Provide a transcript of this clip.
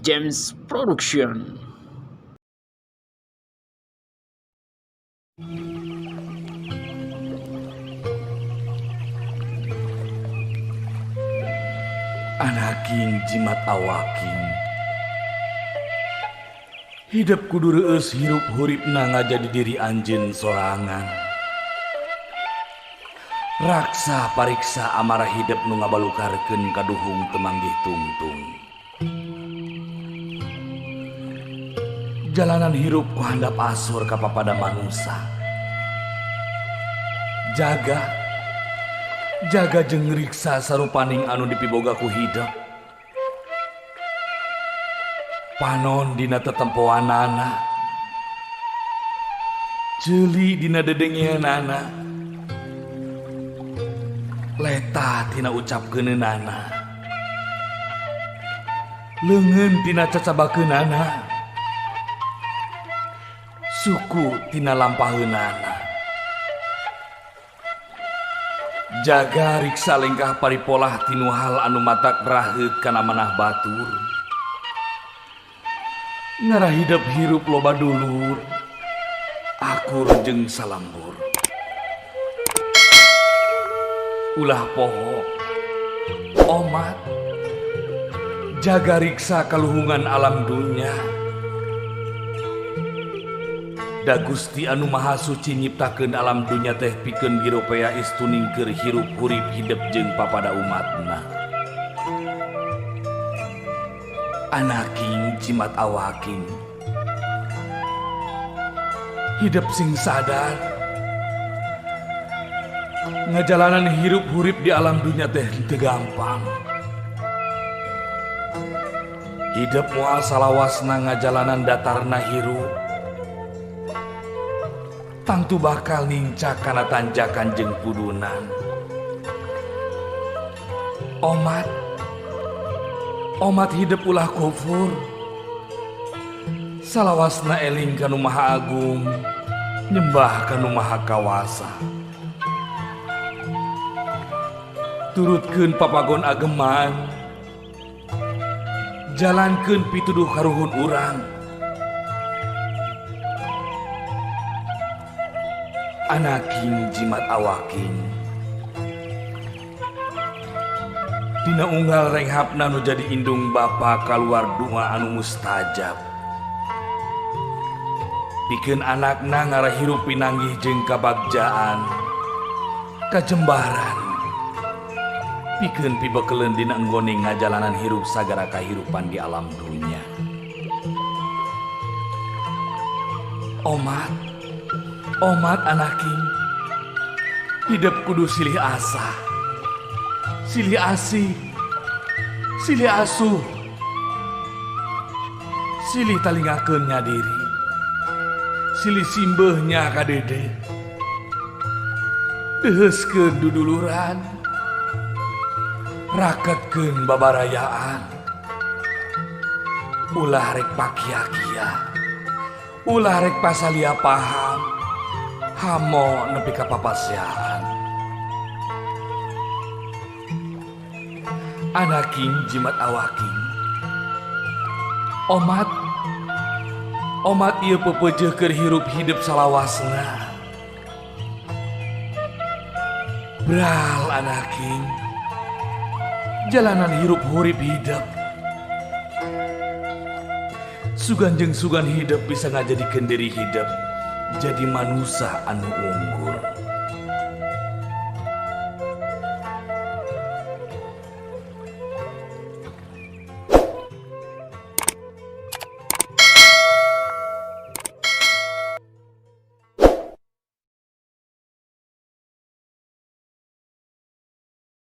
James Production. Anaking jimat awaking hidup kudu reueus hirup huripna ngajadi diri anjeun sorangan. Raksa pariksa amarah hidup nu ngabalukarkeun kaduhung temanggih tungtung. Jalanan hirup ku handap asur ka papada manusia. Jaga jeung ngriksa sarupaning anu dipiboga ku hidup. Panon dina tetempoanana, ceuli dina dedengeunana, leta tina ucapkeunana, leungeun tina cacabakeunana, suku tina lampaheunana. Jaga riksa lengkah paripolah tinu hal anu matak raheut kana manah batur. Ngarah hidup hirup loba dulur, akur jeung salambur. Ulah poho, omat, jaga riksa kaluhungan alam dunya. Da Gusti anu Maha Suci nyiptakeun alam dunya teh pikeun giropea istuning keur hirup hurip hidup jeung papada umatna. Anaking jimat awaking hidup sing sadar ngajalanan hirup hurip di alam dunya teh teu gampang. Hidup moal salawasna ngajalanan datarna hirup tangtu bakal nincak kana tanjakan jeung pudunan. Omat hidup ulah kufur, salawasna eling kanu Maha Agung, nyembah kanu Maha Kawasa. Turutkeun papagon ageman, jalankeun pituduh karuhun urang. Anaking jimat awaking dina unggal renghapna nu jadi indung bapa kaluar doa anu mustajab. Pikeun anakna ngarah hirup pinanggih jeung kabagjaan, kajembaran. Pikeun pibekeleun dina enggone ngajalanan hirup sagara kahirupan di alam dunya. Omat anaking hidup kudu silih asa, silih asih, silih asuh, silih talingakeun ngadiri, silih simbeuhnya ka dede, deheuskeun duduluran, raketkeun babarayaan, ulah rek pakia-kia, ulah rek pasalia paham, hamo nepi ka papasiaan. Anaking jimat awaking omat ieu pepeujeuh keur hirup hidup salawasna. Bral anaking jalanan hirup hurip hidup, sugan jeung sugan hidup bisa ngajadikeun diri hidup jadi manusia anu unggul.